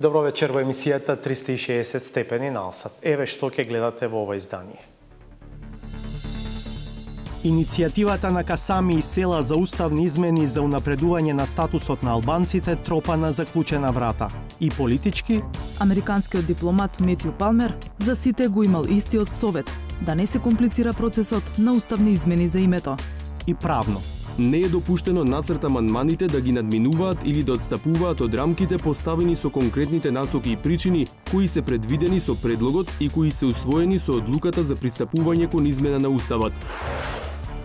Добро вечер во емисијата 360 степени на Алсат. Еве што ќе гледате во ова издание. Иницијативата на Касами и Села за уставни измени за унапредување на статусот на албанците тропа на заклучена врата. И политички, американскиот дипломат Метју Палмер за сите го имал истиот совет да не се комплицира процесот на уставни измени за името. И правно. Не е допуштено нацрт амандманите да ги надминуваат или да отстапуваат од рамките поставени со конкретните насоки и причини кои се предвидени со предлогот и кои се усвоени со одлуката за пристапување кон измена на уставот.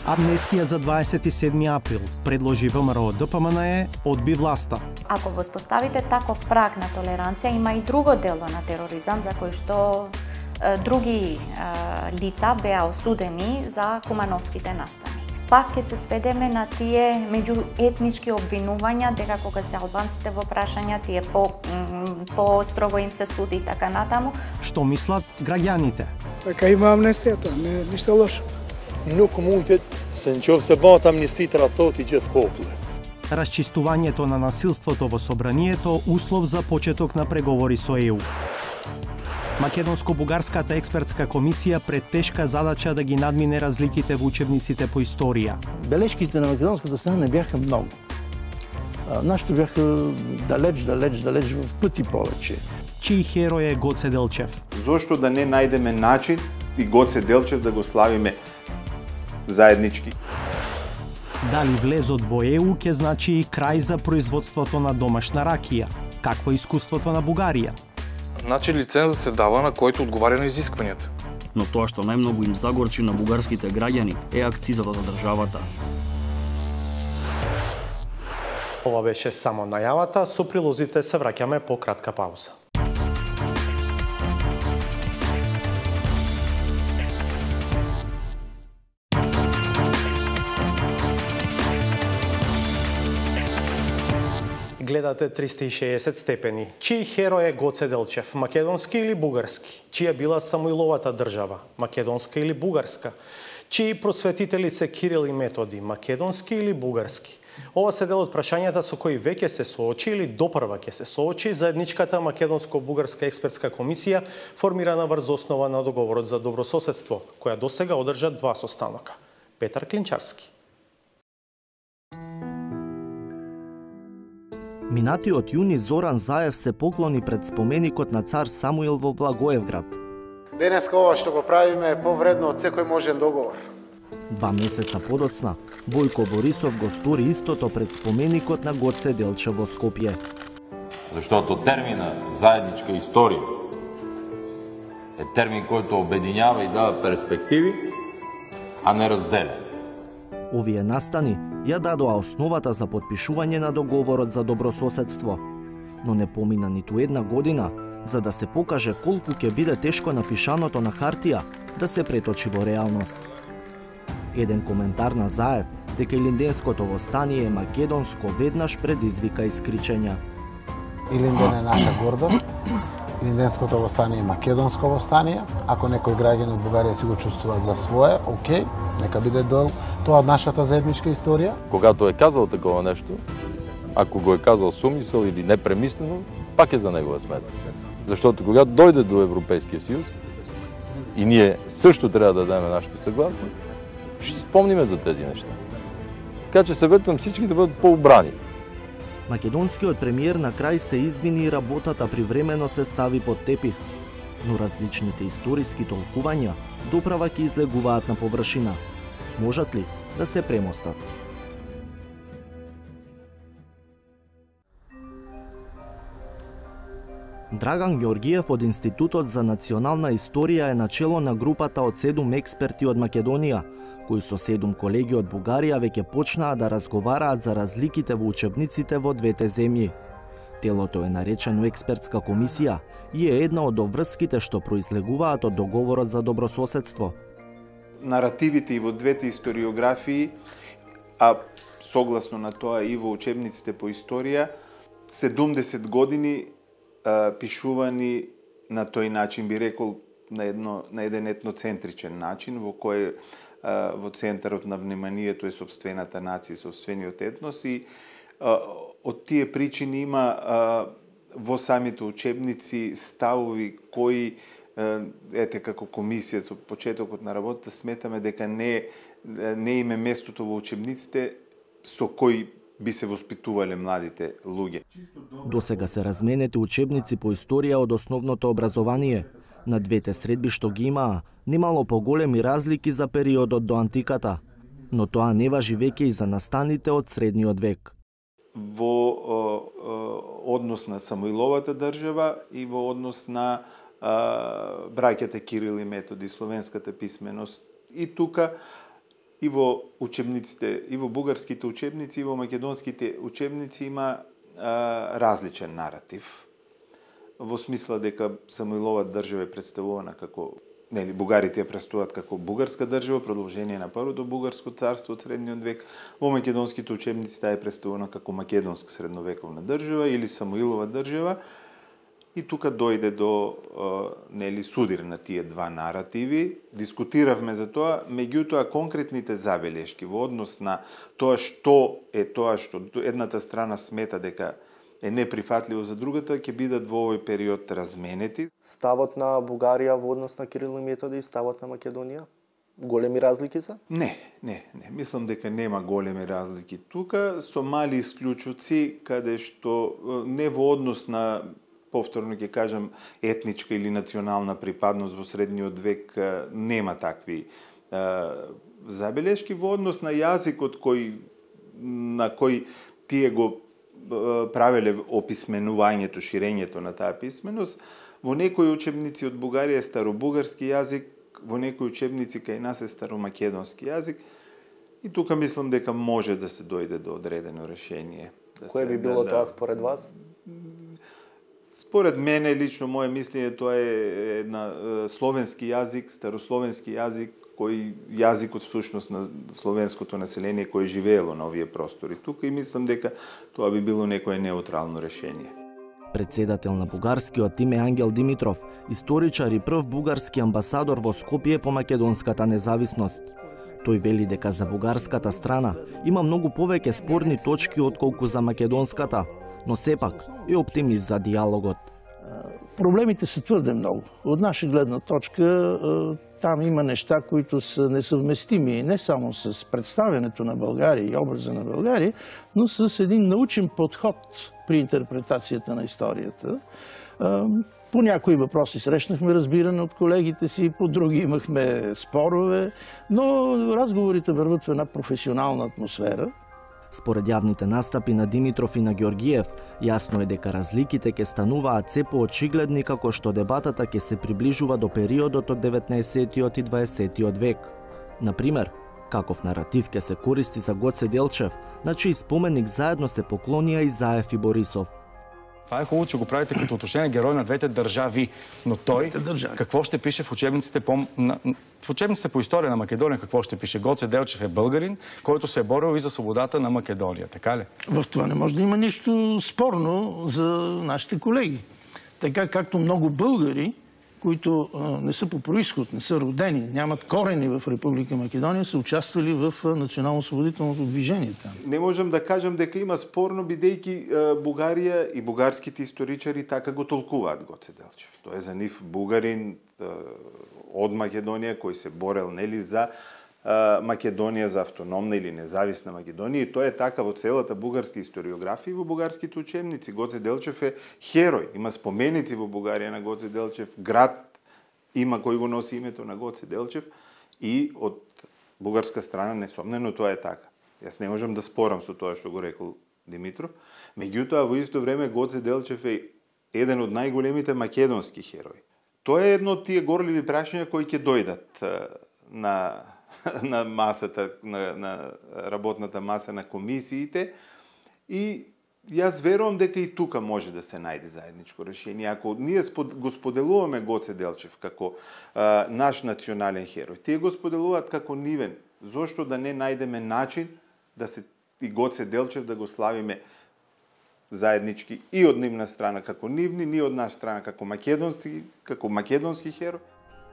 Амнестија за 27 април предложи ВМРО ДПМНЕ, одби власта. Ако воспоставите таков праг на толеранција, има и друго дело на тероризам за кој што други лица беа осудени за кумановските настани. Пак ќе се сведеме на тие меѓуетнички обвинувања дека кога се албанците во прашања, тие по строго им се суди и така натаму. Што мислат граѓаните? Дека има амнестијата, не ништо лошо. Nuk mundet se në qoftë se bëhet amnesti tradhtohet i gjithë populli. Расчистувањето на насилството во собранието услов за почеток на преговори со ЕУ. Македонско-бугарската експертска комисија пред тешка задача да ги надмине разликите во учебниците по историја. Бележките на македонската страна не бяха многу. Нашите бяха далеч в пъти повече. Чиј херој е Гоце Делчев? Зошто да не најдеме начин и Гоце Делчев да го славиме заеднички? Дали влезот во ЕУ ќе значи и крај за производството на домашна ракија? Какво е искуството на Бугарија? Значи лиценза се дава на којто одговаря на изисквањата. Но тоа што најмногу им загорчи на бугарските граѓани е акцизата за државата. Ова беше само најавата, со прилозите се враќаме по кратка пауза. Гледате 360 степени. Чиј херој е Гоце Делчев, македонски или бугарски? Чија била Самуиловата држава, македонска или бугарска? Чии просветители се Кирил и Методи, македонски или бугарски? Ова се дел од прашањата со кои веќе се соочи или допрва ќе се соочи заедничката македонско-бугарска експертска комисија формирана врз основа на договорот за добрососедство, која досега одржа 2 состанока. Петар Клинчарски. Минатиот јуни Зоран Заев се поклони пред споменикот на цар Самуил во Благоевград. Денеска ова што го правиме е повредно од секој можен договор. 2 месеца подоцна, Бојко Борисов го стори истото пред споменикот на Гоце Делчев во Скопје. Заштото термина заедничка историја е термин којто обедињава и дава перспективи, а не разделя. Овие настани ја дадоа основата за потпишување на договорот за добрососедство, но не помина ниту една година за да се покаже колку ќе биде тешко напишаното на хартија да се преточи во реалност. Еден коментар на Заев дека Илинденското востание е македонско веднаш предизвика искричења. Илинден е наша гордост. Илинденското востание е македонско востание. Ако некој граѓан од Бугарија си го чувствуваат за свое, окей, нека биде дел тоа од нашата заедничка историја. Когато е казал такова нешто, ако го е казал с умисъл или непремислено, пак е за негова сметка. Защото когато дойде до Европейския съюз и ние също трябва да дадем нашето съгласие, ще спомниме за тези неща. Така че съветвам всички да бъдат по-обрани. Македонскиот премиер на крај се извини и работата привремено се стави под тепих, но различните историски толкувања доправа ќе излегуваат на површина. Можат ли да се премостат? Драган Ѓоргиев од Институтот за национална историја е начело на групата од 7 експерти од Македонија, кои со 7 колеги од Бугарија веќе почнаа да разговараат за разликите во учебниците во двете земји. Телото е наречено експертска комисија и е една од обврските што произлегуваат од договорот за добрососедство. Наративите и во двете историографии, а согласно на тоа и во учебниците по историја, 70 години пишувани на тој начин, би рекол, на еден етноцентричен начин, во кој во центарот на вниманието е собствената нација, собствениот етнос и од тие причини има во самите учебници ставови кои ете како комисија со почетокот на работата сметаме дека не име местото во учебниците со кои би се воспитувале младите луѓе. Досега се разменети учебници по историја од основното образование. На двете средби што ги имаа, немало поголеми разлики за периодот до антиката, но тоа не важи веќе и за настаните од средниот век. Во однос на Самуиловата држава и во однос на браќата Кирил и Методи, словенската писменост. И тука, и во учебниците, и во бугарските учебници, и во македонските учебници има различен наратив. Во смисла дека Самуиловата држава е представувана како, бугарите ја представуваат како бугарска држава, продолжение на првото бугарско царство од средниот век. Во македонските учебници таа е представувана како македонска средновековна држава или Самуилова држава. И тука дојде до судир на тие два наративи. Дискутиравме за тоа, меѓутоа конкретните забелешки во однос на тоа што едната страна смета дека е неприфатливо за другата, ќе бидат во овој период разменети. Ставот на Бугарија во однос на Кирил и Методи и ставот на Македонија? Големи разлики се? Не. Мислам дека нема големи разлики тука, со мали исклучоци, каде што не во однос на, повторно ќе кажам, етничка или национална припадност во средниот век нема такви забелешки. Во однос на јазикот на кој тие го правеле описменувањето, ширењето на таа писменост, во некои учебници од Бугарија е старобугарски јазик, во некои учебници кај нас е старомакедонски јазик. И тука мислам дека може да се дојде до одредено решение. Кое би било тоа според вас? Според мене, лично моје мислење, тоа е словенски јазик, старословенски јазик, кој јазикот всушност на словенското население кој живеело на овие простори тука, и мислам дека тоа би било некое неутрално решение. Председател на бугарскиот тим е Ангел Димитров, историчар и прв бугарски амбасадор во Скопје по македонската независност. Тој вели дека за бугарската страна има многу повеќе спорни точки отколку за македонската, но сепак е оптимист за диалогот. Проблемите се тврде многу. Од наша гледна точка, там има неща, които са несъвместими не само с представянето на България и образа на България, но с един научен подход при интерпретацията на историята. По някои въпроси срещнахме разбиране от колегите си, по други имахме спорове, но разговорите върват в една професионална атмосфера. Според јавните настапи на Димитров и на Георгиев, јасно е дека разликите ќе стануваат се поочигледни како што дебатата ќе се приближува до периодот од 19-тиот и 20-тиот век. Например, каков наратив ќе се користи за Гоце Делчев, на чиј споменик заедно се поклонија и Заев и Борисов. Това е хубаво, че го правите като уточнение герой на двете държави, но той какво ще пише в учебниците по история на Македония, какво ще пише? Гоце Делчев е българин, който се е борил и за свободата на Македония, така ли? В това не може да има нищо спорно за нашите колеги. Така както много българи, които не са по происход, не са родени, нямат корени в Република Македония, са участвали в национално-освободителното движение там. Не можем да кажем дека има спорно, бидејќи Бугарија и бугарските историчари така го толкуваат Гоце Делчев. Тој е за нив бугарин од Македонија кој се борел нели за Македонија, за автономна или независна Македонија, и тоа е така во целата бугарска историографија и во бугарските учебници. Гоце Делчев е херој, има споменици во Бугарија на Гоце Делчев, град има кој го носи името на Гоце Делчев, и од бугарска страна несомнено тоа е така. Јас не можам да спорам со тоа што го рекол Димитров, меѓутоа во исто време Гоце Делчев е еден од најголемите македонски херои. Тоа е едно од тие горливи прашања кои ќе дојдат на масата, на работната маса на комисиите, и јас верувам дека и тука може да се најде заедничко решение. Ако ние го споделуваме Гоце Делчев како наш национален херој, тие го споделуваат како нивен, зошто да не најдеме начин да се и Гоце Делчев да го славиме заеднички и од нивна страна како нивни, ни од наша страна како македонски херој.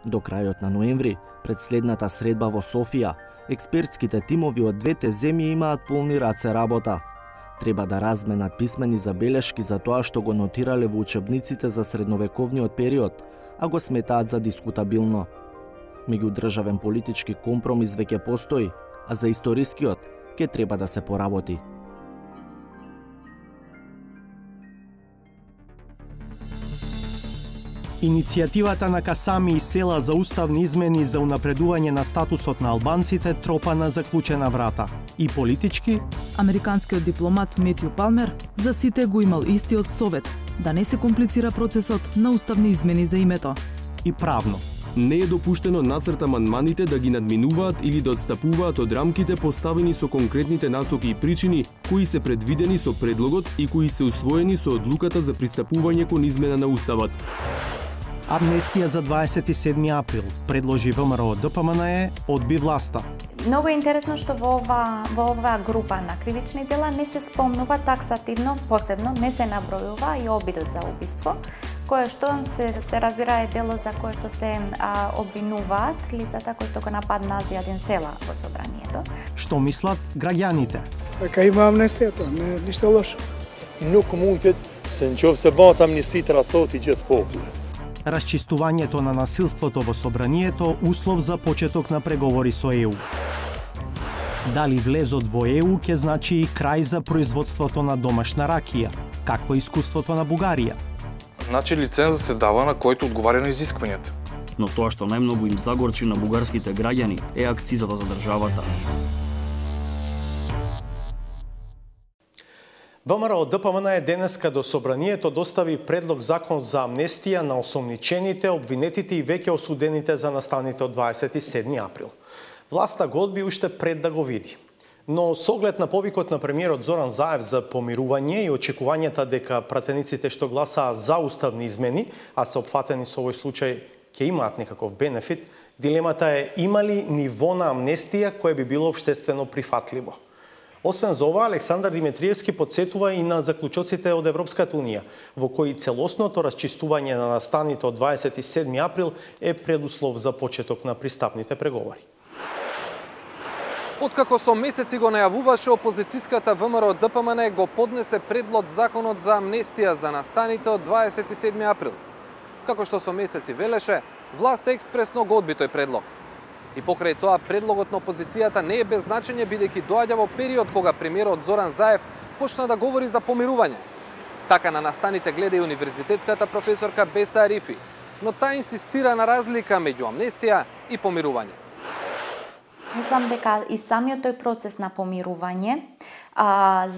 До крајот на ноември, пред следната средба во Софија, експертските тимови од двете земји имаат полни раце работа. Треба да разменат писмени забелешки за тоа што го нотирале во учебниците за средновековниот период, а го сметаат за дискутабилно. Меѓудржавен политички компромис веќе постои, а за историскиот ќе треба да се поработи. Иницијативата на Касами и Села за уставни измени за унапредување на статусот на албанците тропа на заклучена врата. И политички, американскиот дипломат Метју Палмер за сите го имал истиот совет да не се комплицира процесот на уставни измени за името. И правно. Не е допуштено нацрт амандманите да ги надминуваат или да отстапуваат од рамките поставени со конкретните насоки и причини кои се предвидени со предлогот и кои се усвоени со одлуката за пристапување кон измена на уставот. Амнестија за 27 април предложи ВМРО ДПМНЕ, одби власта. Многу е интересно што во оваа група на кривични дела не се спомнува таксативно, посебно не се набројува и обидот за убиство, кое што се разбира е дело за кое што се обвинуваат лицата кои што го нападнаа Зијадин Села во собранието. Што мислат граѓаните? Дека има амнестијата, не ништо лошо. Nuk mundet se nëse bëhet amnesti tradhtohet i gjithë populli. Расчистувањето на насилството во собранието услов за почеток на преговори со ЕУ. Дали влезот во ЕУ ќе значи и крај за производството на домашна ракија? Какво е искуството на Бугарија? Значи лиценза се дава на којто одговаря на изисквањата. Но тоа што најмногу им загорчи на бугарските граѓани е акцизата за државата. ВМРО ДПМНЕ денеска до собранието достави предлог закон за амнестија на осомничените, обвинетите и веќе осудените за настаните од 27 април. Власта го одби уште пред да го види. Но со оглед на повикот на премиерот Зоран Заев за помирување и очекувањата дека пратениците што гласаа за уставни измени, а се опфатени со овој случај ќе имаат некаков бенефит, дилемата е има ли ниво на амнестија кое би било општествено прифатливо. Освен за ова, Александар Димитриевски подсетува и на заклучоците од Европската Унија, во кои целосното расчистување на настаните од 27 април е предуслов за почеток на пристапните преговори. Откако со месеци го најавуваше, опозицијската ВМРО ДПМНЕ го поднесе предлог законот за амнестија за настаните од 27 април. Како што со месеци велеше, власта експресно го одби тој предлог. И покрај тоа, предлогот на опозицијата не е без значење бидејќи доаѓа во период кога премиерот Зоран Заев почна да говори за помирување. Така на настаните гледа и универзитетската професорка Беса Арифи, но таа инсистира на разлика меѓу амнестија и помирување. Мислам дека и самиот тој процес на помирување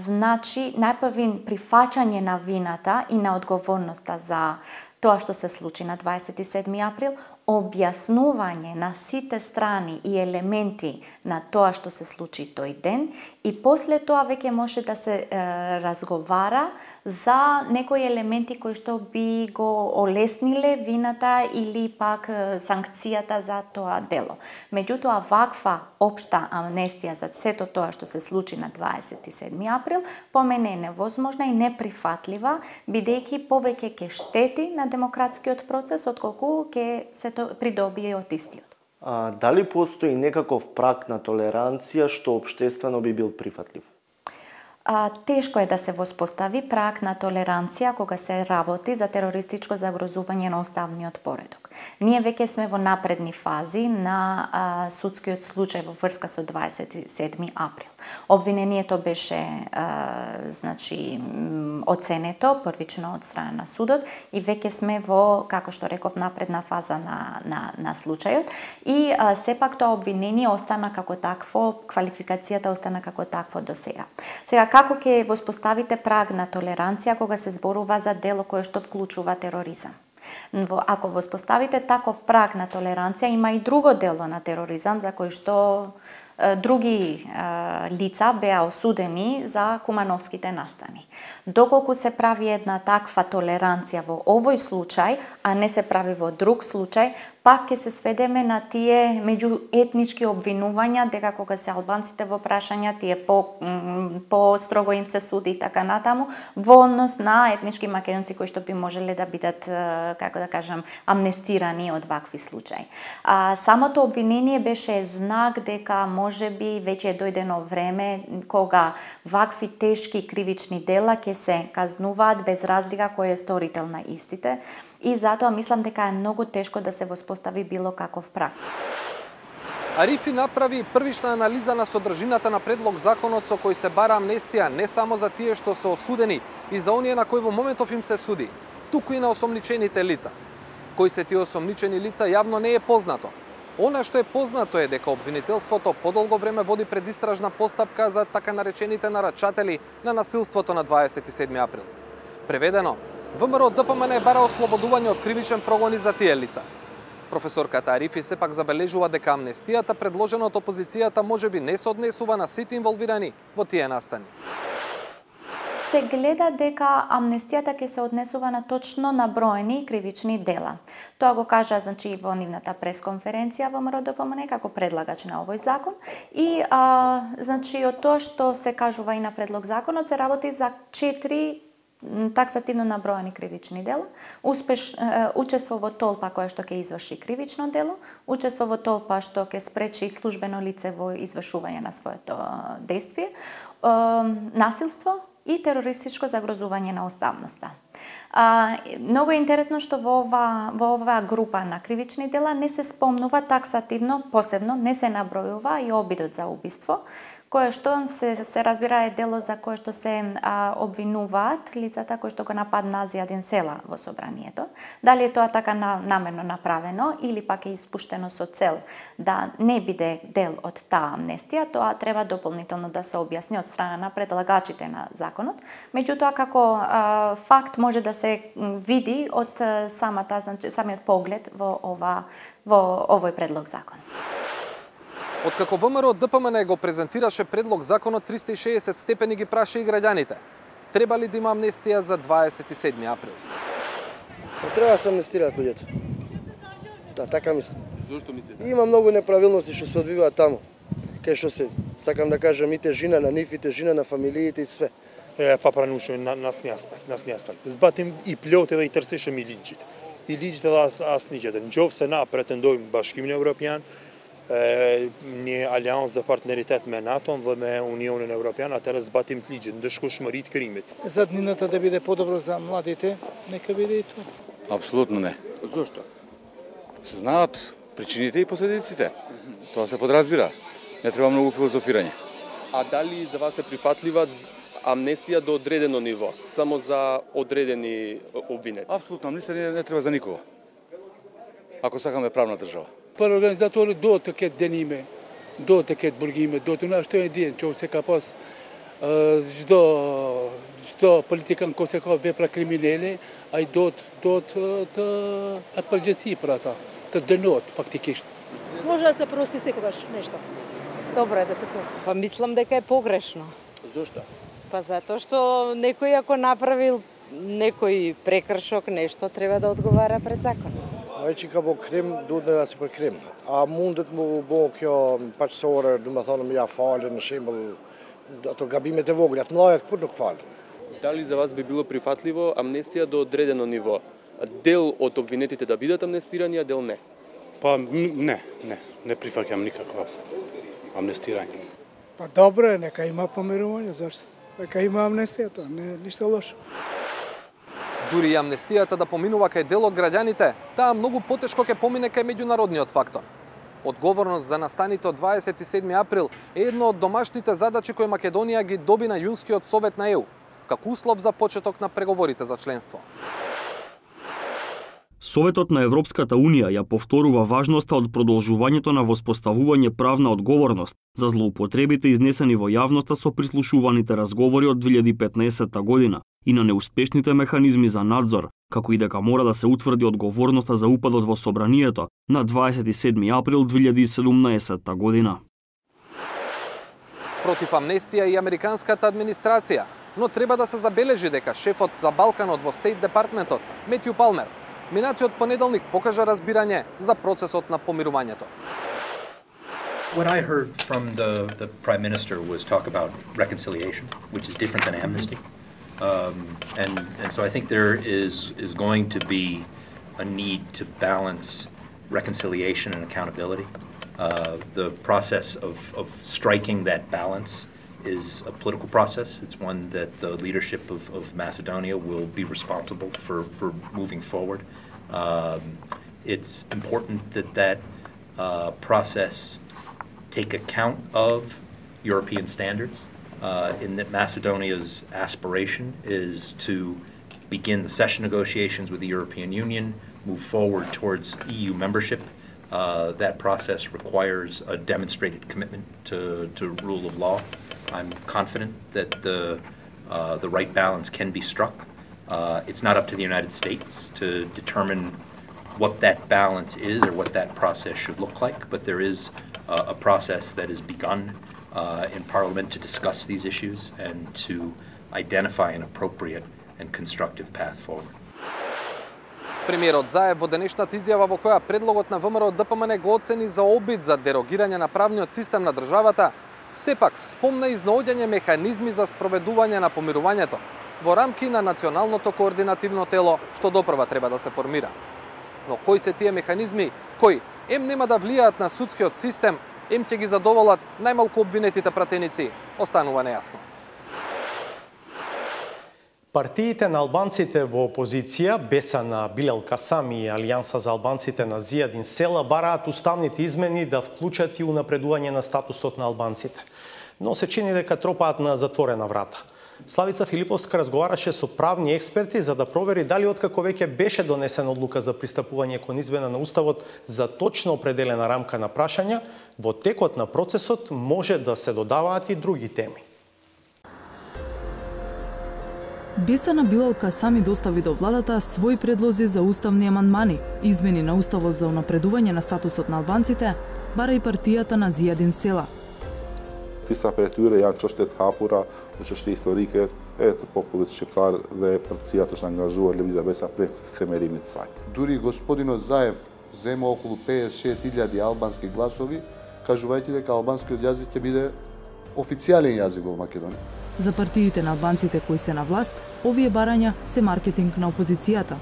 значи најпрви прифаќање на вината и на одговорноста за тоа што се случи на 27 април, објаснување на сите страни и елементи на тоа што се случи тој ден и после тоа веќе може да се разговара за некои елементи кои што би го олесниле вината или пак санкцијата за тоа дело. Меѓутоа, ваква општа амнестија за сето тоа што се случи на 27 април, по мене е невозможна и неприфатлива, бидејќи повеќе ќе штети на демократскиот процес, отколку ќе се придобие од истиот. Дали постои некаков праг на толеранција што општествено би бил прифатлив? Тешко е да се воспостави праг на толеранција кога се работи за терористичко загрозување на уставниот поредок. Ние веќе сме во напредни фази на судскиот случај во врска со 27 април. Обвинението беше оценето првично од страна на судот и веќе сме во, како што реков, напредна фаза на случајот и сепак тоа обвинение остана како такво, квалификацијата остана како такво до сега. Сега, како ќе воспоставите праг на толеранција кога се зборува за дело кое што вклучува тероризам? Ако воспоставите таков праг на толеранција, има и друго дело на тероризам за кој што други лица беа осудени за кумановските настани. Доколку се прави една таква толеранција во овој случај, а не се прави во друг случај, пак ќе се сведеме на тие меѓуетнички обвинувања дека кога се албанците во прашања, тие по строго им се суди и така натаму, во однос на етнички македонци кои што би можеле да бидат, како да кажам, амнестирани од вакви случаи. Самото обвинение беше знак дека можеби веќе е дојдено време кога вакви тешки кривични дела ќе се казнуваат без разлика кој е сторител на истите, и затоа мислам дека е многу тешко да се воспостави било каков прак. Арифи направи првична анализа на содржината на предлог законот со кој се бара амнестија не само за тие што се осудени и за оние на кои во моментов им се суди, туку и на осомничените лица. Кои се тие осомничени лица јавно не е познато. Она што е познато е дека обвинителството подолго време води предистражна постапка за така наречените нарачатели на насилството на 27 април. Преведено, ВМРО ДПМН бара ослободување од кривичен прогон и за тие лица. Професорката Арифи сепак забележува дека амнестијата предложена од опозицијата можеби не се однесува на сите инволвирани во тие настани. Се гледа дека амнестијата ќе се однесува на точно наброени кривични дела. Тоа го кажа во нивната пресконференција во ВМРО ДПМН како предлагач на овој закон и од тоа што се кажува и на предлог законот се работи за 4 таксативно наброени кривични дела, учество во толпа која што ќе изврши кривично дело, учество во толпа што ќе спречи службено лице во извршување на своето действие, насилство и терористичко загрозување на уставноста. Многу е интересно што во оваа група на кривични дела не се спомнува таксативно, посебно не се набројува и обидот за убиство, кое што се разбира е дело за кое што се обвинуваат лицата кои што го нападнаа Зијадин Села во собранието. Дали е тоа така намерно направено или пак е испуштено со цел да не биде дел од таа амнестија, тоа треба дополнително да се објасни од страна на предлагачите на законот. Меѓутоа, како факт може да се види од самиот поглед во овој предлог закон. Откако ВМРО ДПМН го презентираше предлог законот 360 степени ги праша и граѓаните. Треба ли да има амнестија за 27 април? Треба да се амнестираат луѓето. Да, така мислам. Зошто мислите? Има многу неправилности што се одвиваат таму. Кај што се, сакам да кажам, и тежина на нив, и тежина на фамилиите и све. Па пранушаме насни аспект. Збатим и плјоте да и трсешем и лиѓите. И лиѓите да аз ничете. Нџов се на претендојм Башкимин Европјан, ние алијанс за партнеритет ме НАТО, ме Унијонен Европјан, а терас збатим лиѓе, дешко шмарит кримет. Заднината да биде подобро за младите, нека биде и тоа. Апсолутно не. Зошто? Се знаат причините и последиците. Тоа се подразбира. Не треба многу филозофирање. А дали за вас е прифатлива амнестија до одредено ниво, само за одредени обвинети? Апсолутно, амнестија не треба за никого. Ако сакаме правна држава. Пар организатори дојдат ке дениме, дојдат ке бургиме, дојдат што е ден, што се капас што политикан кој се капа вепра криминели, а и дојдат да апарџеси прата, да денот фактикишт. Може да се прости секогаш нешто. Добро е да се прости. Па мислам дека е погрешно. Зошто? Па затоа што некој ако направил некој прекршок, нешто треба да одговара пред закон. Веќе као крем, doet dat ze krem. Mund het moet boekje, pas zoren, doen dat dan ja vallen, een simpel. Dat ook gabi met de vogel, dat nooit goed nog vallen. Дали за вас би било прифатливо амнестија до одредено ниво? Дел од обвинетите да бидат амнестирани, а дел не? Па не прифаќам никакво амнестирање. Па добро е, нека има помирување, зашто? Нека има амнестија, тоа не е ништо лошо. Дури и амнестијата да поминува кај дел од граѓаните, таа многу потешко ќе помине кај меѓународниот фактор. Одговорност за настаните од 27 април е едно од домашните задачи кои Македонија ги доби на Јунскиот совет на ЕУ, како услов за почеток на преговорите за членство. Советот на Европската Унија ја повторува важноста од продолжувањето на воспоставување правна одговорност за злоупотребите изнесени во јавноста со прислушуваните разговори од 2015 година и на неуспешните механизми за надзор, како и дека мора да се утврди одговорноста за упадот во собранието на 27 април 2017 година. Против амнестија и американската администрација, но треба да се забележи дека шефот за Балканот во Стейт Департментот, Метју Палмер, Минатиот понеделник покажа разбирање за процесот на помирувањето. What I heard from the Prime Minister was talk about reconciliation, which is different than amnesty. And so I think there is going to be a need to balance reconciliation and accountability. The process of striking that balance is a political process. It's one that the leadership of Macedonia will be responsible for moving forward. It's important that process take account of European standards, in that Macedonia's aspiration is to begin the accession negotiations with the European Union, move forward towards EU membership. That process requires a demonstrated commitment to rule of law. I'm confident that the right balance can be struck. It's not up to the United States to determine what that balance is or what that process should look like, but there is a process that has begun in Parliament to discuss these issues and to identify an appropriate and constructive path forward. Премиерот Заев во денешната изјава во која предлогот на ВМРО ДПМН го оцени за обид за дерогирање на правниот систем на државата, сепак спомна изнаоѓање механизми за спроведување на помирувањето во рамки на националното координативно тело што допрва треба да се формира. Но кои се тие механизми кои нема да влијаат на судскиот систем, ќе ги задоволат најмалку обвинетите пратеници, останува нејасно. Партиите на албанците во опозиција, Беса на Билел Касами и Алијанса за албанците на Зијадин Села бараат уставните измени да вклучат и унапредување на статусот на албанците. Но се чини дека тропаат на затворена врата. Славица Филиповска разговараше со правни експерти за да провери дали откако веќе беше донесена одлука за пристапување кон измена на Уставот за точно определена рамка на прашања, во текот на процесот може да се додаваат и други теми. Беса на Билел Касами достави до владата своји предлози за уставни амандмани, измени на Уставот за унапредување на статусот на албанците, бара и партијата на Зијадин Села. Disa prej tyre janë çështje të hapura, çështje historike e të popullit shqiptar dhe për të cilat është angazhuar Lëvizja Besa prej themerimit të saj. Дури господинот Заев зема околу 56.000 албански гласови, кажувајќи дека албанскиот јазик ќе биде официјален јазик во Македонија. За партиите на албанците кои се на власт, овие барања се маркетинг на опозицијата.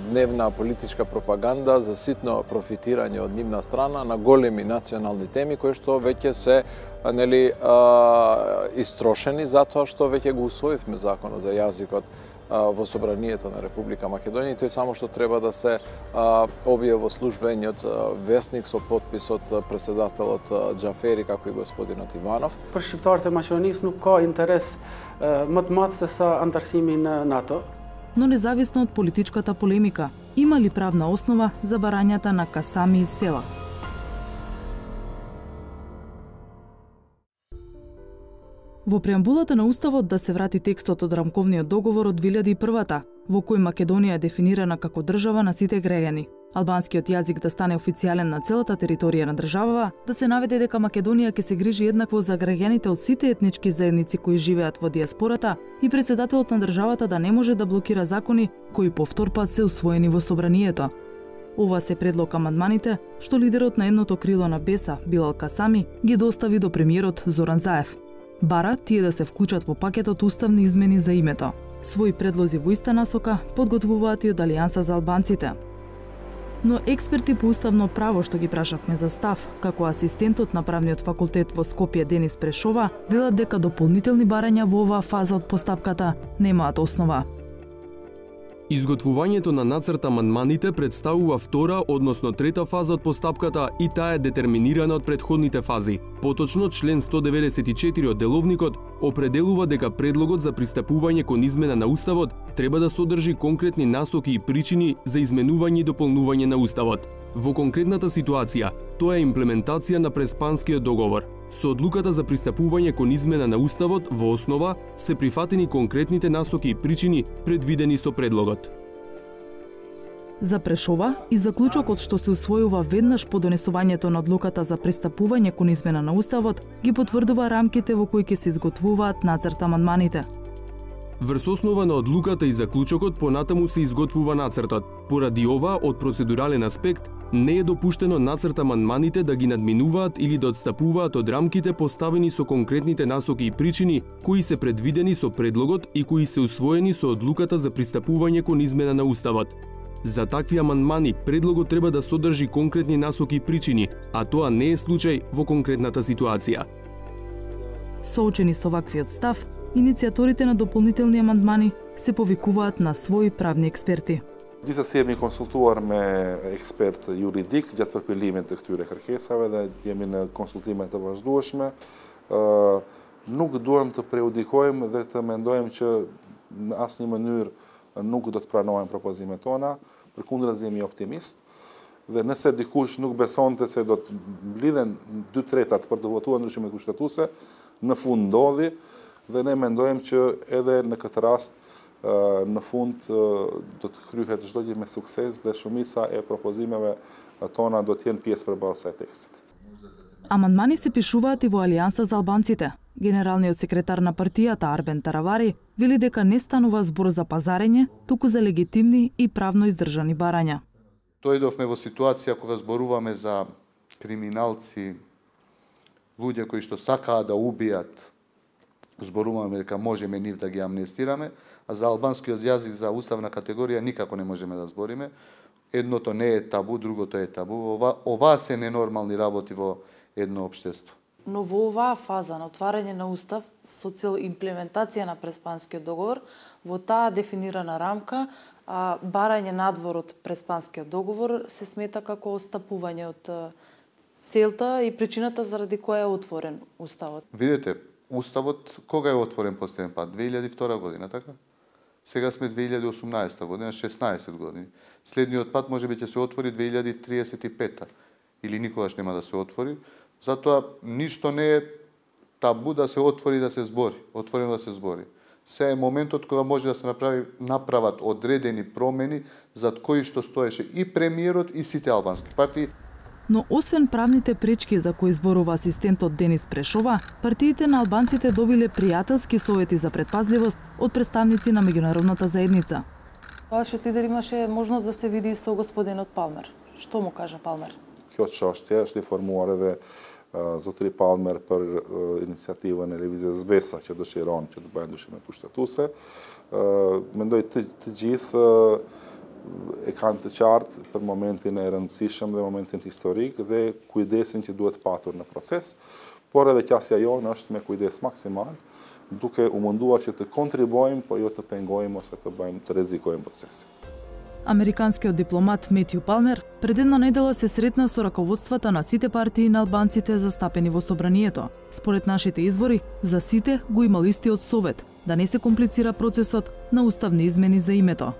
Дневна политичка пропаганда за ситно профитирање од нивна страна на големи национални теми кои што веќе се истрошени затоа што веќе го усвоивме законот за јазикот во собранието на Република Македонија и тој само што треба да се објави во службениот весник со подписот претседателот Џафери како и господинот Иванов. Për shqiptarët e Maqedonisë nuk ka интерес më të madh se sa antarësimi në НАТО. Но независно од политичката полемика, има ли правна основа за барањата на Касами и Села? Во преамбулата на Уставот да се врати текстот од рамковниот договор од 2001-та, во кој Македонија е дефинирана како држава на сите граѓани. Албанскиот јазик да стане официјален на целата територија на државава, да се наведе дека Македонија ќе се грижи еднакво за граѓаните од сите етнички заедници кои живеат во диаспората и претседателот на државата да не може да блокира закони кои повтор пат се усвоени во собранието. Ова се предлог амандманите што лидерот на едното крило на Беса, Билел Касами, ги достави до премиерот Зоран Заев. Бара тие да се вклучат во пакетот уставни измени за името. Своји предлози во иста насока подготвуваат и од Алијанса за албанците. Но експерти по уставно право што ги прашавме за став, како асистентот на правниот факултет во Скопје Денис Прешова, велат дека дополнителни барања во оваа фаза од постапката немаат основа. Изготвувањето на нацрт амандманите представува втора, односно трета фаза од постапката и таа е детерминирана од претходните фази. Поточно, член 194 од Деловникот определува дека предлогот за пристапување кон измена на Уставот треба да содржи конкретни насоки и причини за изменување и дополнување на Уставот. Во конкретната ситуација, тоа е имплементација на Преспанскиот договор. Со одлуката за пристапување кон измена на Уставот, во основа се прифатени конкретните насоки и причини предвидени со предлогот. За Прешова и заклучокот што се усвојува веднаш по донесувањето на одлуката за пристапување кон измена на Уставот, ги потврдува рамките во кои ќе се изготвуваат нацрт амандманите. Врз основа на одлуката и заклучокот понатаму се изготвува нацртот. Поради ова, од процедурален аспект, не е допуштено нацрт амандманите да ги надминуваат или да отстапуваат од рамките поставени со конкретните насоки и причини кои се предвидени со предлогот и кои се усвоени со одлуката за пристапување кон измена на Уставот. За такви амандмани, предлогот треба да содржи конкретни насоки и причини, а тоа не е случај во конкретната ситуација. Соочени со ваквиот став, иницијаторите на дополнителни амандмани се повикуваат на своји правни експерти. Disa jemi konsultuar me ekspert juridik gjatë përpillimit të këtyre kërkesave dhe jemi në konsultime të vazhdueshme. Nuk duhem të prejudikojmë dhe të mendojmë që në asnjë mënyrë nuk do të pranohen propozimet tona, përkundër jemi optimist. Dhe nëse dikush nuk besonte se do të mblidhen 2/3 për të votuar ndryshimet kushtetuese, në fund ndodhi dhe ne mendojmë që edhe në këtë rast në fund do të kryhet çdo gjë me sukses dhe shumica e propozimeve tona do të jenë pjesë përballëse e tekstit. Amandmани се пишуваат и во Алијанса за албанците. Генералниот секретар на партијата Арбен Таравари вели дека не станува збор за пазарење, туку за легитимни и правно издржани барања. Дојдовме во ситуација кога зборуваме за криминалци, луѓе кои што сакаат да убијат, зборуваме дека можеме нив да ги амнестираме, а за албанскиот јазик за уставна категорија никако не можеме да збориме. Едното не е табу, другото е табу. Ова се ненормални работи во едно општество. Но во оваа фаза на отварање на устав со цел имплементација на Преспанскиот договор, во таа дефинирана рамка, барање надвор од Преспанскиот договор се смета како отстапување од целта и причината заради која е отворен уставот. Видете, уставот кога е отворен последен пат? 2002 година, така? Сега сме 2018 година, 16 години. Следниот пат може би ќе се отвори 2035 или никогаш нема да се отвори. Затоа ништо не е табу да се отвори да се збори, отворено да се збори. Се е моментот кога може да се направат одредени промени за кои што стоеше и премиерот и сите албански партии. Но освен правните пречки за кои зборува асистентот Денис Прешова, партиите на албанците добиле пријателски совети за предпазливост од представници на меѓународната заедница. Вашиот лидер имаше можност да се види со господинот Палмер. Што му кажа Палмер? Kjo çështje është informuar edhe zotëri Palmer për iniciativën e lëvizjes Zbesa që dëshiron që të bëjë ndryshime kushtetuese. Mendoj të gjithë e kanë të qartë për momentin e rëndësishëm dhe momentin historik dhe kujdesin që duhet patur në proces, por edhe qasja jonë është me kujdes maksimal, duke u munduar që të kontribojmë, po jo të pengojmë ose të bëjmë të rrezikojmë procesin. Американскиот дипломат Метју Палмер пред една недела се сретна со раководствата на сите партии на албанците застапени во собранието. Според нашите извори, за сите го имал истиот совет да не се комплицира процесот на уставни измени за името.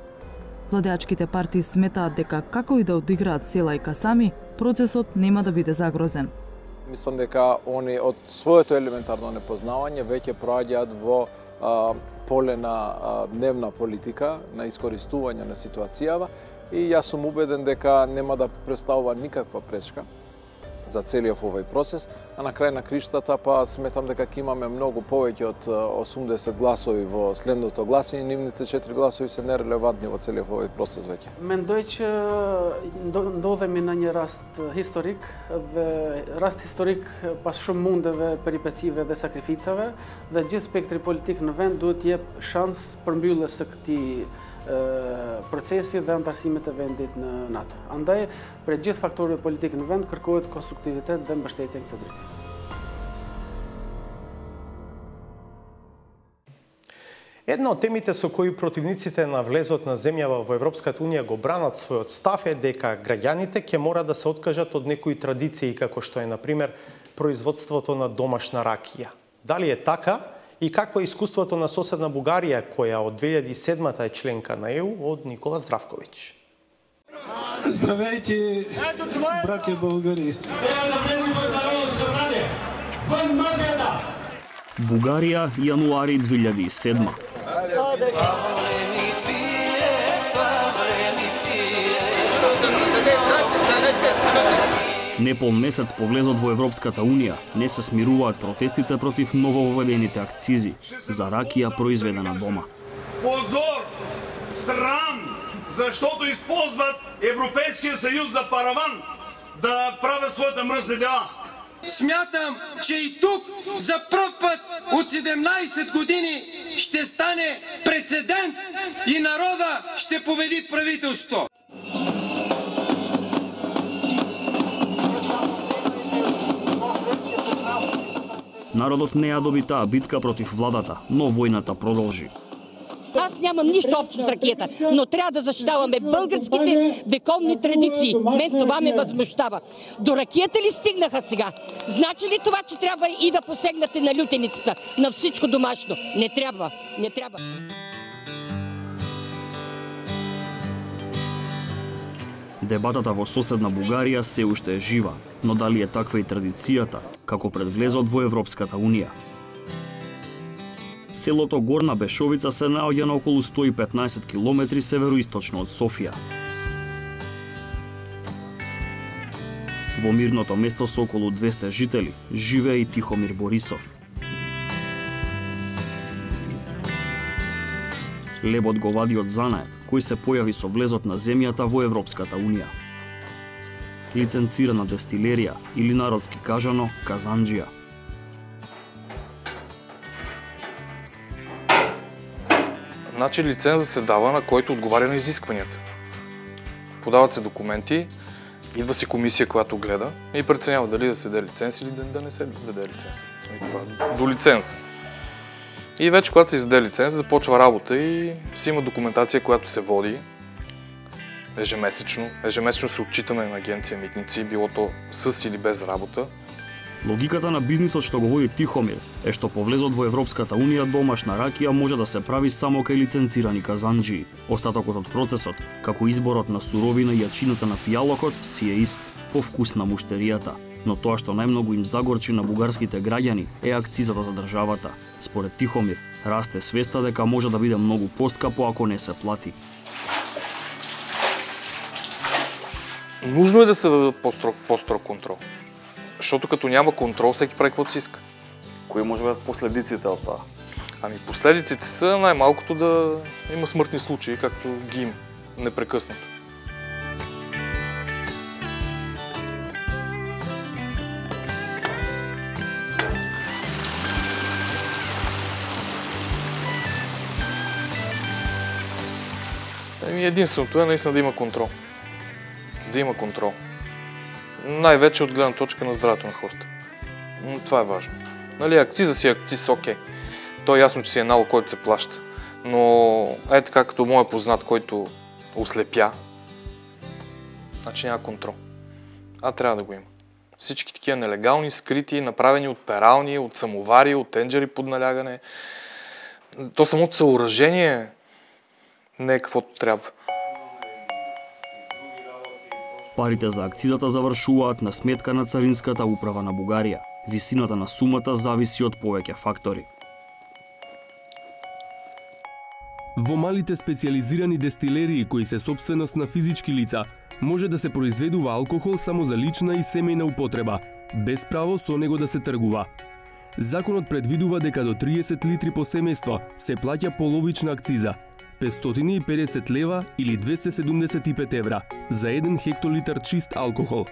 Владеачките партии сметаат дека како и да одиграат селајка сами, процесот нема да биде загрозен. Мислам дека они од своето елементарно непознавање веќе проаѓаат во поле на дневна политика, на искористување на ситуацијава и јас сум убеден дека нема да представува никаква пречка за целиот овој процес, а на крај на криштата па сметам дека ќе имаме многу повеќе од 80 гласови во следното гласање, нивните 4 гласови се нерелевантни во целиот овој процес веќе. Mendoj që ndodhemi në një rast historik pas shumë mundeve, peripecive dhe sakrificave dhe gjithë spektri politik në vend duhet jep shans për mbylljes së këtij procesi dhe antarësimit të vendit në NATO. Andaj, për gjithë faktorëve politikë në vend kërkohet konstruktivitet dhe mbështetje në këtë drejtim. Една од темите со кои противниците на влезот на земјава во Европската Унија го бранат својот став е дека граѓаните ќе мора да се откажат од некои традиции како што е, например, производството на домашна ракија. Дали е така и какво е искуството на соседна Бугарија, која од 2007 е членка на ЕУ, од Никола Здравковиќ. Здравейте, браке българи! Бугарија, јануари 2007. Непол месец по влезот во Европската Унија не се смируваат протестите против нововведените акцизи за ракија произведена дома. Позор! Срам! Защото използват Европейския съюз за параван да правят своите мръсни дела. Смятам, че и тук за пръв път от 17 години ще стане прецедент и народа ще победи правителството. Народот не ја доби таа битка против владата, но војната продолжи. Аз нямам нищо общо с ракета, но трябва да защитаваме българските вековни традиции. Мен това ме възмущава. До ракета ли стигнаха сега? Значи ли това, че трябва и да посегнате на лютеницата, на всичко домашно? Не трябва, не трябва. Дебатата во соседна Бугарија се уште е жива, но дали е таква и традицијата, како пред влезот во Европската Унија? Селото Горна Бешовица се наоѓа на околу 115 км североисточно од Софија. Во мирното место со околу 200 жители живее и Тихомир Борисов. Лебот го вади од занаед, кој се појави со влезот на земјата во Европската Унија. Лиценцирана дестилерија или народски кажано казанџија. Значи лиценза се дава на който отговаря на изискванията. Подават се документи, идва си комисия, която гледа и преценява дали да се даде лиценз или да не се даде лиценз. До лиценз. И вече, когато се издаде лиценз, започва работа и си има документация, която се води ежемесечно. Ежемесечно се отчитаме на агенция Митници, било то с или без работа. Логиката на бизнисот што го води Тихомир е што по влезот во Европската Унија домашна ракија може да се прави само кај лиценцирани казанџии. Остатокот од процесот, како изборот на суровина и јачината на пијалокот, си е ист, по вкус на муштеријата. Но тоа што најмногу им загорчи на бугарските граѓани е акцизата за државата. Според Тихомир, расте свеста дека може да биде многу поскапо ако не се плати. Нужно е да се въведат по-строг контрол. Защото като няма контрол, всеки прави каквото си иска. Кои може да бъдат последиците от това? Ами последиците са най-малкото да има смъртни случаи, както ги има непрекъснато. Единственото е наистина да има контрол. Да има контрол. Най-вече от гледна точка на здравето на хората. Това е важно. Нали, акциза си акциз, окей. То е ясно, че си е налог, който се плаща. Но е така, като моят познат, който ослепя, значи няма контрол. А трябва да го има. Всички такива нелегални, скрити, направени от перални, от самовари, от тенджери под налягане. То самото съоръжение не е каквото трябва. Парите за акцизата завршуваат на сметка на Царинската управа на Бугарија. Висината на сумата зависи од повеќе фактори. Во малите специализирани дестилерии кои се собственост на физички лица, може да се произведува алкохол само за лична и семејна употреба, без право со него да се тргува. Законот предвидува дека до 30 литри по семејство се плаќа половична акциза, 550 лева или 275 евра за 1 хектолитар чист алкохол.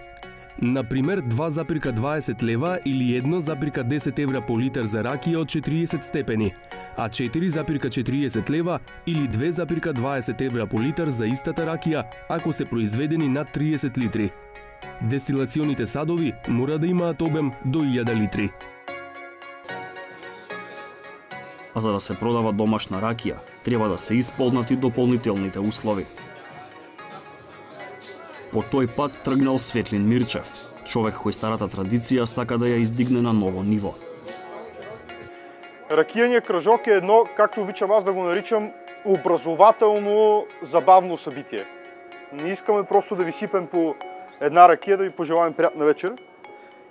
Например, 2,20 лева или 1,10 евра по литар за ракија од 40 степени, а 4,40 лева или 2,20 евра по литар за истата ракија ако се произведени над 30 литри. Дестилационите садови мора да имаат обем до 1000 литри. А за да се продава домашна ракија, треба да се исполнати дополнителните услови. По тој пат тргнал Светлин Мирчев, човек кој старата традиција сака да ја издигне на ново ниво. Ракијният кръжок е едно, както обичам аз да го наричам, образователно забавно събитие. Не искаме просто да ви сипем по една ракия, да ви пожелаем приятна вечер.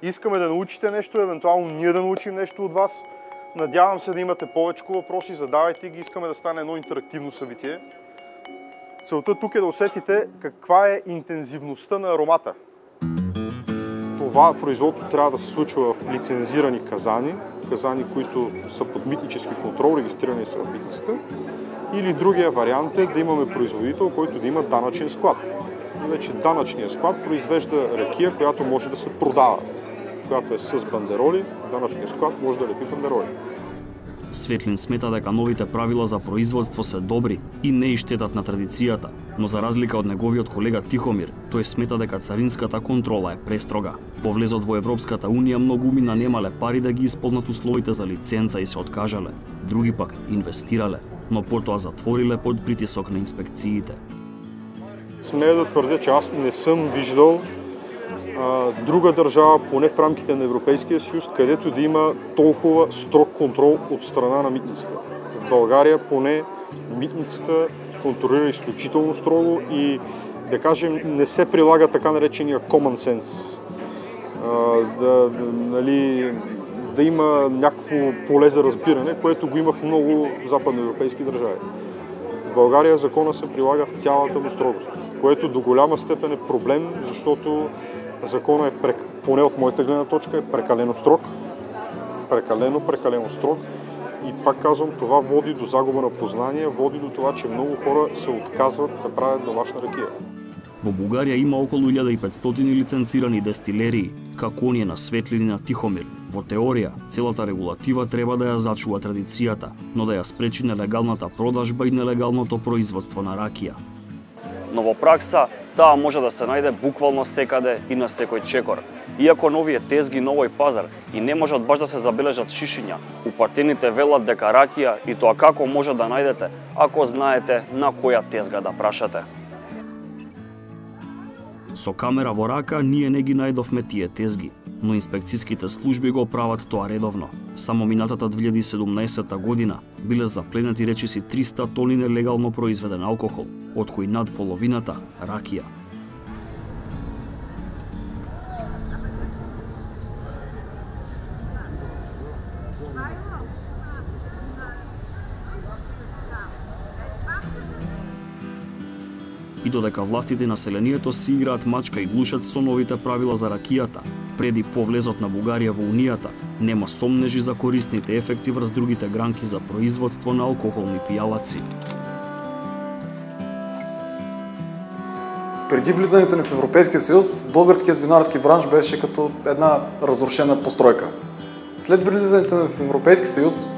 Искаме да научите нещо, евентуално ние да научим нещо от вас. Надявам се да имате повече въпроси, задавайте ги, искаме да стане едно интерактивно събитие. Целта тук е да усетите каква е интензивността на аромата. Това производство трябва да се случва в лицензирани казани, които са под митнически контрол, регистрирани са в митницата. Или другия вариант е да имаме производител, който да има данъчен склад. И вече данъчният склад произвежда ракия, която може да се продава. Която е с бандероли, данъчният склад може да лепи бандероли. Светлин смета дека новите правила за производство се добри и не иштетат на традицијата, но за разлика од неговиот колега Тихомир, тој смета дека царинската контрола е престрога. По влезот во Европската Унија многу умина немале пари да ги исполнат условите за лиценца и се откажале. Други пак инвестирале, но потоа затвориле под притисок на инспекциите. Смея да твърдя, че аз не съм виждал друга държава, поне в рамките на Европейския съюз, където да има толкова строг контрол от страна на митницата. В България поне митницата контролира изключително строго и, да кажем, не се прилага така наречения common sense. Да има някакво поле за разбиране, което го има в много западноевропейски държави. В България закона се прилага в цялата му строгост, което до голяма степен е проблем, защото законът е, поне от моята гледна точка, е прекалено строг. Прекалено строг. И пак казвам, това води до загуба на познание, води до това, че много хора се отказват да правят домашна ракия. Во Бугарија има околу 1500 лиценцирани дестилерии, како оние на Светлин и на Тихомир. Во теорија, целата регулатива треба да ја зачува традицијата, но да ја спречи нелегалната продажба и нелегалното производство на ракија. Но во пракса, таа може да се најде буквално секаде и на секој чекор. Иако новие тезги на овој пазар и не можат баш да се забележат шишиња, упатените велат дека ракија и тоа како може да најдете, ако знаете на која тезга да прашате. Со камера во рака ние не ги најдовме тие тезги, но инспекцијските служби го прават тоа редовно. Само минатата 2017 година биле запленати речиси 300 тони нелегално произведен алкохол, од кои над половината ракија. И додека властите и населението си играат мачка и глушат со новите правила за ракијата, преди по влезот на Бугарија во Унијата, нема сомнежи за корисните ефекти врз другите гранки за производство на алкохолни пијалаци. Преди влизането ни в Европейския съюз, българският винарски бранш беше като една разрушена постройка. След влизането ни в Европейския съюз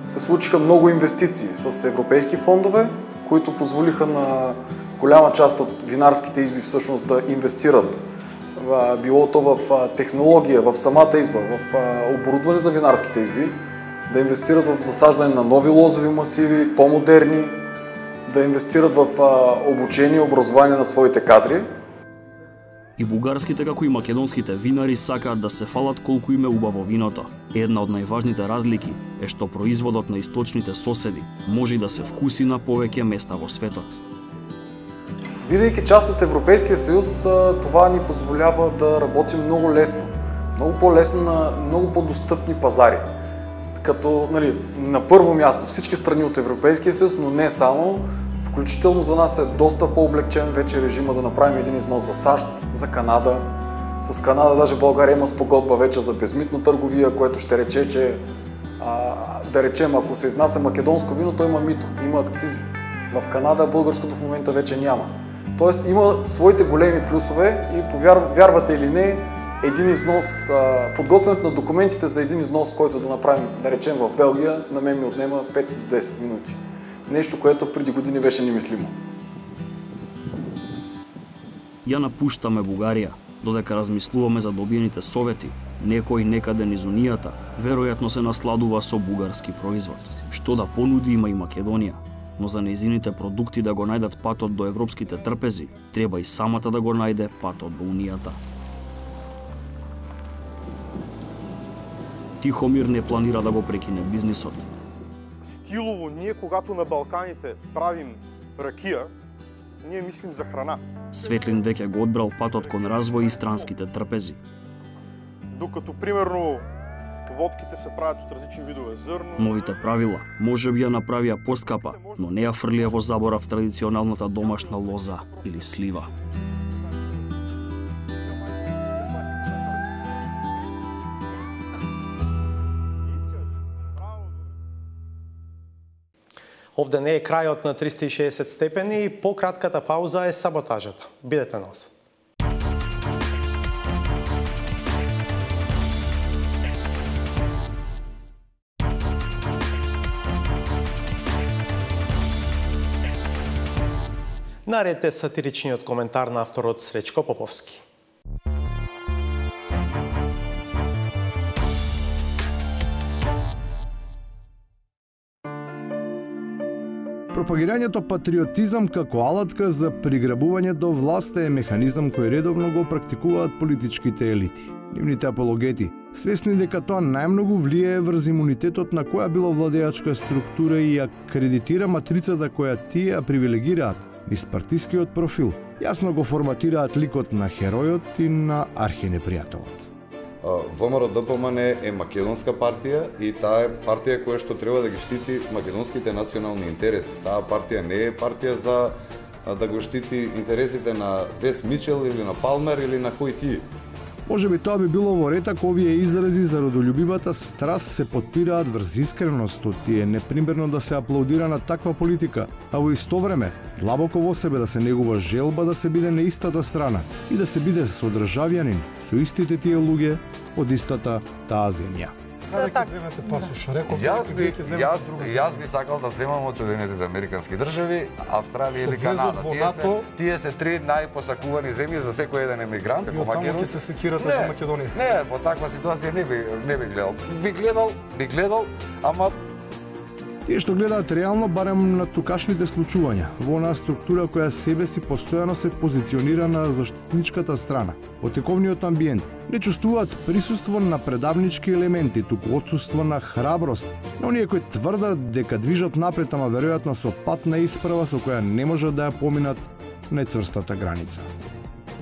се случиха много инвестиции с европейски фондове, които позволиха на голяма част от винарските изби всъщност да инвестират. Било то в технология, в самата изба, в оборудване за винарските изби, да инвестират в засаждане на нови лозови масиви, по-модерни, да инвестират в обучение и образование на своите кадри. И бугарските, како и македонските винари сакаат да се фалат колку им е убаво виното. Една од најважните разлики е што производот на источните соседи може и да се вкуси на повеќе места во светот. Бидейки част от Европейския съюз, това ни позволява да работим много лесно. Много по-лесно на много по-достъпни пазари. Като на първо място всички страни от Европейския съюз, но не само. Включително за нас е доста по-облегчен вече режима да направим един износ за САЩ, за Канада. С Канада даже България има спогодба вече за безмитна търговия, което ще рече, че да речем, ако се изнася македонско вино, то има мито, има акцизи. В Канада българското в момента вече няма. Тоест има своите големи плюсове и повярвате или не, един износ, подготвянето на документите за един износ, който да направим, да речем в Белгия, на мен ми отнема 5 до 10 минути. Нещо, което преди години беше немислимо. Ја напуштаме Бугарија, додека размислуваме за добиените совети. Некој некаде низ Унијата веројатно се насладува со бугарски производ. Што да понуди има и Македонија, но за нејзините продукти да го најдат патот до европските трпези, треба и самата да го најде патот до Унијата. Тихомир не планира да го прекине бизнисот. Стилово, ние когато на Балканите правим ракија, ние мислим за храна. Светлин веќе го одбрал патот кон развој и странските трпези. Докато, примерно, водките се правят от различни видове зърно. Новите правила може би ја направија поскапа, но не ја фрлија во заборав традиционалната домашна лоза или слива. Овде не е крајот на 360 степени и пократката пауза е саботажата. Бидете нас. Наред е сатиричниот коментар на авторот Сречко Поповски. Пропагирањето патриотизам како алатка за приграбување до власта е механизам кој редовно го практикуваат политичките елити. Нивните апологети, свесни дека тоа најмногу влијае врз имунитетот на која било владеачка структура и ја кредитира матрицата која тие ја привилегираат низ партискиот профил, јасно го форматираат ликот на херојот и на архинепријателот. ВМРО-ДПМН е македонска партија и таа е партија која што треба да ги штити македонските национални интереси. Таа партија не е партија за да го штити интересите на Вес Мичел или на Палмер или на кој тие. Може би тоа би било во ред ако овие изрази за родолюбивата страст се потпираат врз искреностот и е непримерно да се аплаудира на таква политика, а во исто време длабоко во себе да се негува желба да се биде на истата страна и да се биде содржавјанин со истите тие луѓе од истата таа земја. Каде ќе земете пасош? Реков, јас би сакал да земам од Соединетите американски држави, Австралија или Канада. Тие се три најпосакувани земји за секој еден емигрант. И оттаму ќе се секирате за Македонија? Не, во таква ситуација не би гледал. Би гледал, ама тие што гледаат реално барем на тукашните случувања, во онаа структура која себе си постојано се позиционира на заштитничката страна. Во тековниот амбиент не чувствуваат присуство на предавнички елементи, туку отсуство на храброст, на оние кои тврдат дека движат напред, ама веројатно со пат на исправа со која не можат да ја поминат нецврстата граница.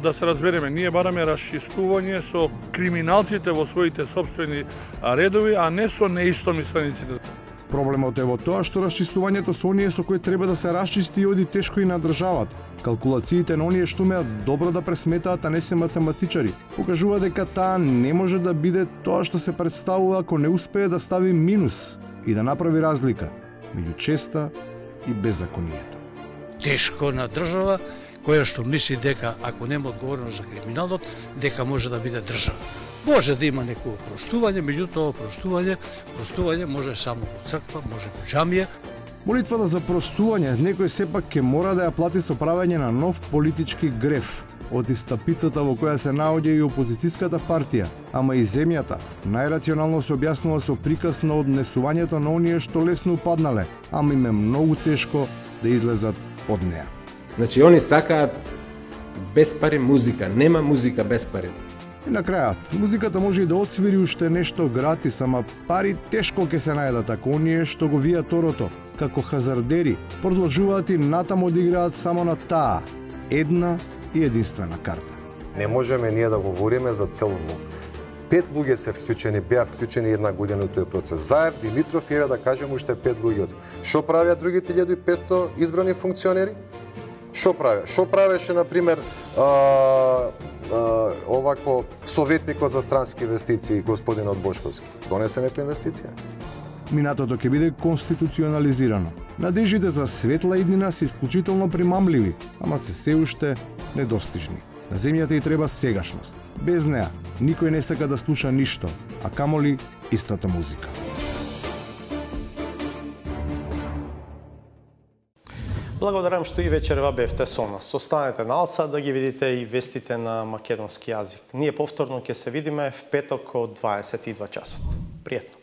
Да се разбереме, ние бараме расчистување со криминалците во своите сопствени редови, а не со неистомислениците. Проблемот е во тоа што расчистувањето со оние со кои треба да се расчисти оди тешко и на државата. Калкулациите на оние што умеат добро да пресметаат, а не се математичари, покажува дека таа не може да биде тоа што се представува ако не успее да стави минус и да направи разлика меѓу честа и беззаконието. Тешко на држава која што мисли дека ако нема одговорност за криминалот, дека може да биде држава. Може да има некој опростување, меѓутоа опростување може само во црква, може во џамија. Молитвата за простување некој сепак ќе мора да ја плати со правење на нов политички греф од истапицата во која се наоѓа и опозицијската партија, ама и земјата најрационално се објаснува со приказ на однесувањето на оние што лесно упаднале, ама им е многу тешко да излезат од неа. Значи, они сакаат без пари музика, нема музика без пари. И на крајот, музиката може и да отсвири уште нешто гратис, ама пари тешко ќе се најдат ако оние што го вијат торото, како хазардери, продолжуваат и натаму да играат само на таа една и единствена карта. Не можеме ние да говориме за цел влог. 5 луѓе се вклучени, беа вклучени една година во тој процес. Заев, Димитров, еве да кажем уште 5 луѓе. Што правеа другите 1500 избрани функционери? Што правеа? Што правеше, например, овако советникот за странски инвестиции, господинот Бошковски? Донесе некоја инвестиција? Минатото ќе биде конституционализирано. Надежите за светла иднина се исклучително примамливи, ама се уште недостижни. На земјата и треба сегашност. Без неа, никој не сака да слуша ништо, а камоли истата музика. Благодарам што и вечерва бевте со нас. Останете на Алса да ги видите и вестите на македонски јазик. Ние повторно ќе се видиме в петок од 22 часот. Пријатно!